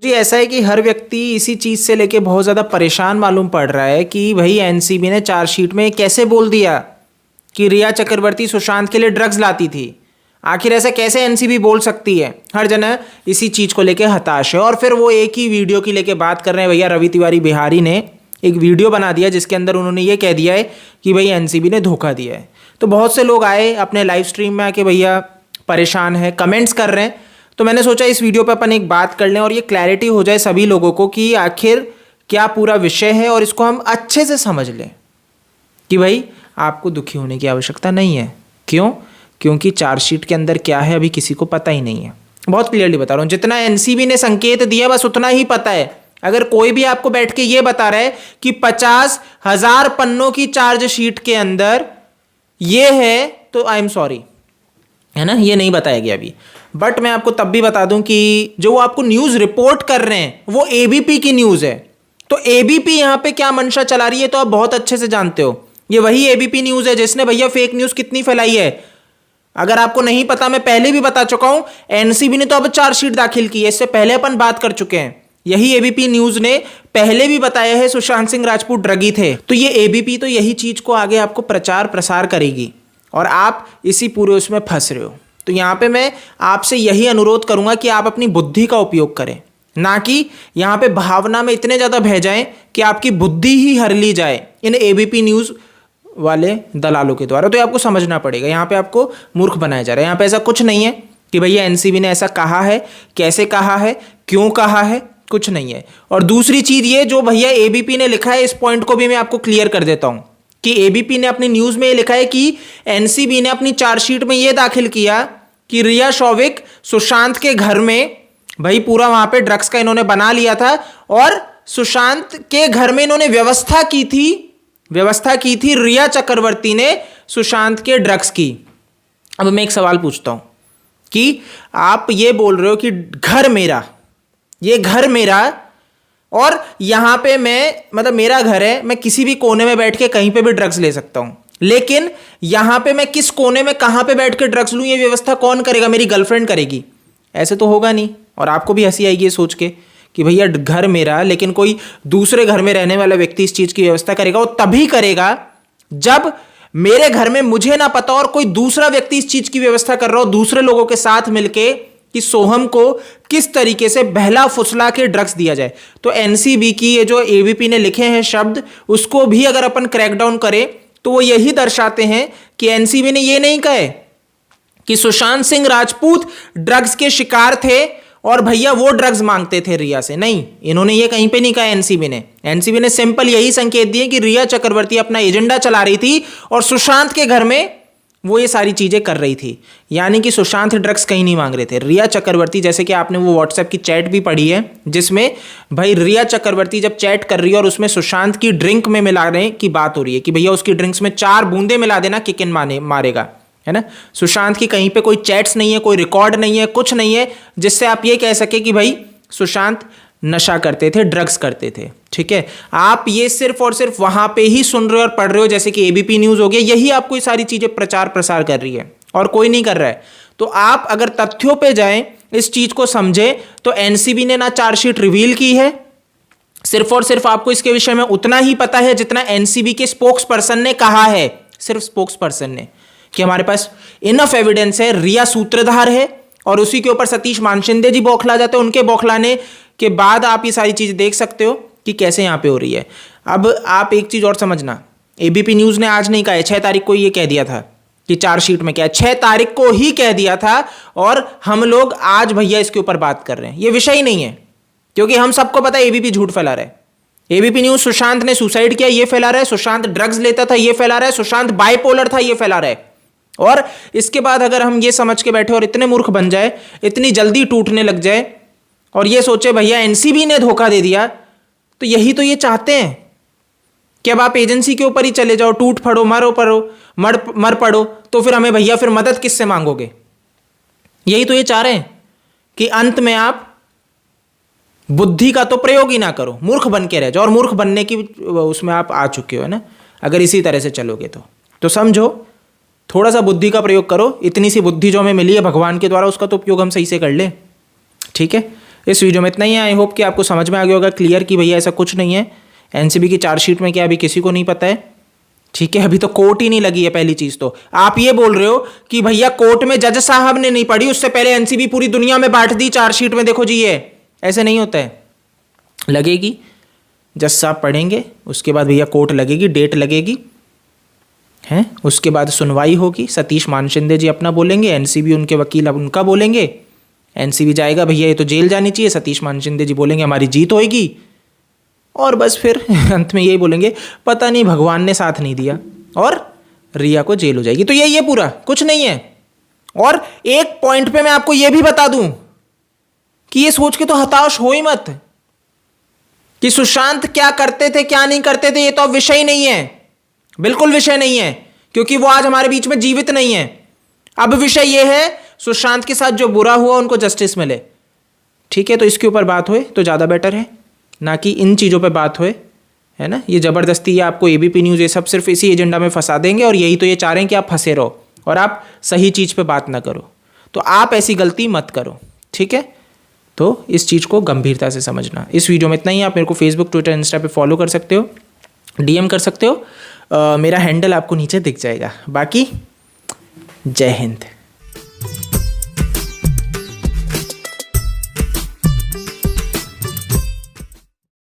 जी ऐसा है कि हर व्यक्ति इसी चीज़ से लेके बहुत ज़्यादा परेशान मालूम पड़ रहा है कि भाई एनसीबी ने चार्जशीट में कैसे बोल दिया कि रिया चक्रवर्ती सुशांत के लिए ड्रग्स लाती थी। आखिर ऐसा कैसे एनसीबी बोल सकती है। हर जना इसी चीज़ को लेके हताश है और फिर वो एक ही वीडियो की लेके बात कर रहे हैं। भैया रवि तिवारी बिहारी ने एक वीडियो बना दिया जिसके अंदर उन्होंने ये कह दिया है कि भाई एनसीबी ने धोखा दिया है। तो बहुत से लोग आए अपने लाइव स्ट्रीम में आके भैया परेशान है, कमेंट्स कर रहे हैं। तो मैंने सोचा इस वीडियो पे अपन एक बात कर लें और ये क्लैरिटी हो जाए सभी लोगों को कि आखिर क्या पूरा विषय है और इसको हम अच्छे से समझ लें कि भाई आपको दुखी होने की आवश्यकता नहीं है। क्यों? क्योंकि चार्जशीट के अंदर क्या है अभी किसी को पता ही नहीं है। बहुत क्लियरली बता रहा हूँ, जितना एनसीबी ने संकेत दिया बस उतना ही पता है। अगर कोई भी आपको बैठ के ये बता रहा है कि 50,000 पन्नों की चार्जशीट के अंदर ये है तो आई एम सॉरी, है ना, ये नहीं बताया गया अभी। बट मैं आपको तब भी बता दूं कि जो वो आपको न्यूज़ रिपोर्ट कर रहे हैं वो एबीपी की न्यूज़ है। तो एबीपी यहाँ पे क्या मंशा चला रही है तो आप बहुत अच्छे से जानते हो। ये वही एबीपी न्यूज़ है जिसने भैया फेक न्यूज़ कितनी फैलाई है। अगर आपको नहीं पता, मैं पहले भी बता चुका हूं, एनसीबी ने तो अब चार्जशीट दाखिल की है, इससे पहले अपन बात कर चुके हैं। यही एबीपी न्यूज़ ने पहले भी बताया है सुशांत सिंह राजपूत ड्रगी थे। तो ये एबीपी तो यही चीज़ को आगे आपको प्रचार प्रसार करेगी और आप इसी पूरे उसमें फंस रहे हो। तो यहाँ पे मैं आपसे यही अनुरोध करूंगा कि आप अपनी बुद्धि का उपयोग करें, ना कि यहाँ पे भावना में इतने ज़्यादा बह जाएं कि आपकी बुद्धि ही हर ली जाए इन एबीपी न्यूज़ वाले दलालों के द्वारा। तो आपको समझना पड़ेगा, यहाँ पे आपको मूर्ख बनाया जा रहा है। यहाँ पे ऐसा कुछ नहीं है कि भैया एनसीबी ने ऐसा कहा है, कैसे कहा है, क्यों कहा है, कुछ नहीं है। और दूसरी चीज़ ये जो भैया एबीपी ने लिखा है, इस पॉइंट को भी मैं आपको क्लियर कर देता हूँ कि एबीपी ने अपनी न्यूज़ में ये लिखा है कि एनसीबी ने अपनी चार्जशीट में ये दाखिल किया कि रिया शौविक सुशांत के घर में, भाई पूरा वहां पे ड्रग्स का इन्होंने बना लिया था और सुशांत के घर में इन्होंने व्यवस्था की थी रिया चक्रवर्ती ने सुशांत के ड्रग्स की। अब मैं एक सवाल पूछता हूं कि आप ये बोल रहे हो कि ये घर मेरा और यहां पे मैं, मतलब मेरा घर है, मैं किसी भी कोने में बैठ के कहीं पे भी ड्रग्स ले सकता हूं, लेकिन यहां पे मैं किस कोने में कहां पे बैठ के ड्रग्स लूं ये व्यवस्था कौन करेगा? मेरी गर्लफ्रेंड करेगी? ऐसे तो होगा नहीं। और आपको भी हंसी आएगी ये सोच के कि भैया घर मेरा, लेकिन कोई दूसरे घर में रहने वाला व्यक्ति इस चीज की व्यवस्था करेगा। वो तभी करेगा जब मेरे घर में मुझे ना पता और कोई दूसरा व्यक्ति इस चीज की व्यवस्था कर रहा हो दूसरे लोगों के साथ मिलके कि सोहम को किस तरीके से बहला फुसला के ड्रग्स दिया जाए। तो एनसीबी की ये जो एबीपी ने लिखे हैं शब्द, उसको भी अगर अपन क्रैकडाउन करें तो वो यही दर्शाते हैं कि एनसीबी ने ये नहीं कहे कि सुशांत सिंह राजपूत ड्रग्स के शिकार थे और भैया वो ड्रग्स मांगते थे रिया से। नहीं, इन्होंने ये कहीं पे नहीं कहा। एनसीबी ने सिंपल यही संकेत दिए कि रिया चक्रवर्ती अपना एजेंडा चला रही थी और सुशांत के घर में वो ये सारी चीजें कर रही थी। यानी कि सुशांत ड्रग्स कहीं नहीं मांग रहे थे। रिया चक्रवर्ती, जैसे कि आपने वो व्हाट्सएप की चैट भी पढ़ी है जिसमें भाई रिया चक्रवर्ती जब चैट कर रही है और उसमें सुशांत की ड्रिंक में मिलाने की बात हो रही है कि भैया उसकी ड्रिंक्स में 4 बूंदे मिला देना, किक इन मारेगा, है ना। सुशांत की कहीं पे कोई चैट्स नहीं है, कोई रिकॉर्ड नहीं है, कुछ नहीं है जिससे आप ये कह सके कि भाई सुशांत नशा करते थे, ड्रग्स करते थे। ठीक है, आप ये सिर्फ और सिर्फ वहां पे ही सुन रहे हो और पढ़ रहे हो, जैसे कि एबीपी न्यूज़ हो गया, यही आपको ये सारी चीजें प्रचार प्रसार कर रही है और कोई नहीं कर रहा है। तो आप अगर तथ्यों पे जाएं, इस चीज को समझें, तो एनसीबी ने ना चार्जशीट रिवील की है, सिर्फ और सिर्फ आपको इसके विषय में उतना ही पता है जितना एनसीबी के स्पोक्स पर्सन ने कहा है। सिर्फ स्पोक्स पर्सन ने कि हमारे पास इनफ एविडेंस है, रिया सूत्रधार है और उसी के ऊपर सतीश मानशिंदे जी बौखला जाते हैं। उनके बौखलाने के बाद आप ये सारी चीजें देख सकते हो कि कैसे यहां पे हो रही है। अब आप एक चीज और समझना, एबीपी न्यूज़ ने आज नहीं कहा है, 6 तारीख को ये कह दिया था कि चार्जशीट में क्या है, 6 तारीख को ही कह दिया था और हम लोग आज भैया इसके ऊपर बात कर रहे हैं। ये विषय ही नहीं है, क्योंकि हम सबको पता है एबीपी झूठ फैला रहा है। एबीपी न्यूज़ सुशांत ने सुसाइड किया ये फैला रहा है, सुशांत ड्रग्स लेता था ये फैला रहा है, सुशांत बाइपोलर था ये फैला रहा है। और इसके बाद अगर हम ये समझ के बैठे और इतने मूर्ख बन जाए, इतनी जल्दी टूटने लग जाए और ये सोचे भैया एनसीबी ने धोखा दे दिया, तो यही तो ये चाहते हैं कि अब आप एजेंसी के ऊपर ही चले जाओ, टूट पड़ो, मर पड़ो, तो फिर हमें भैया फिर मदद किससे मांगोगे? यही तो ये चाह रहे हैं कि अंत में आप बुद्धि का तो प्रयोग ही ना करो, मूर्ख बन के रह जाओ। और मूर्ख बनने की उसमें आप आ चुके हो ना, अगर इसी तरह से चलोगे तो समझो, थोड़ा सा बुद्धि का प्रयोग करो। इतनी सी बुद्धि जो हमें मिली है भगवान के द्वारा, उसका तो उपयोग हम सही से कर लें। ठीक है, इस वीडियो में इतना ही है। आई होप कि आपको समझ में आ गया होगा क्लियर कि भैया ऐसा कुछ नहीं है। एनसीबी की चार्जशीट में क्या अभी किसी को नहीं पता है, ठीक है। अभी तो कोर्ट ही नहीं लगी है। पहली चीज तो आप ये बोल रहे हो कि भैया कोर्ट में जज साहब ने नहीं पढ़ी, उससे पहले एनसीबी पूरी दुनिया में बांट दी चार्जशीट में, देखो जी ये ऐसे नहीं होता है। लगेगी, जज साहब पढ़ेंगे, उसके बाद भैया कोर्ट लगेगी, डेट लगेगी हैं, उसके बाद सुनवाई होगी। सतीश मानशिंदे जी अपना बोलेंगे, एनसीबी उनके वकील अब उनका बोलेंगे। एनसीबी जाएगा भैया ये तो जेल जानी चाहिए, सतीश मानशिंदे जी बोलेंगे हमारी जीत होएगी, और बस फिर अंत में यही बोलेंगे पता नहीं भगवान ने साथ नहीं दिया, और रिया को जेल हो जाएगी। तो ये पूरा कुछ नहीं है। और एक पॉइंट पे मैं आपको ये भी बता दूं कि ये सोच के तो हताश हो ही मत कि सुशांत क्या करते थे क्या नहीं करते थे, ये तो अब विषय ही नहीं है, बिल्कुल विषय नहीं है, क्योंकि वो आज हमारे बीच में जीवित नहीं है। अब विषय ये है सुशांत के साथ जो बुरा हुआ उनको जस्टिस मिले, ठीक है। तो इसके ऊपर बात होए तो ज़्यादा बेटर है, ना कि इन चीज़ों पे बात होए, है ना। ये ज़बरदस्ती ये आपको एबीपी न्यूज़ ये सब सिर्फ इसी एजेंडा में फंसा देंगे, और यही तो ये चाह रहे हैं कि आप फंसे रहो और आप सही चीज़ पे बात ना करो। तो आप ऐसी गलती मत करो, ठीक है। तो इस चीज़ को गंभीरता से समझना। इस वीडियो में इतना ही। आप मेरे को फेसबुक, ट्विटर, इंस्टा पे फॉलो कर सकते हो, डीएम कर सकते हो, मेरा हैंडल आपको नीचे दिख जाएगा। बाकी जय हिंद।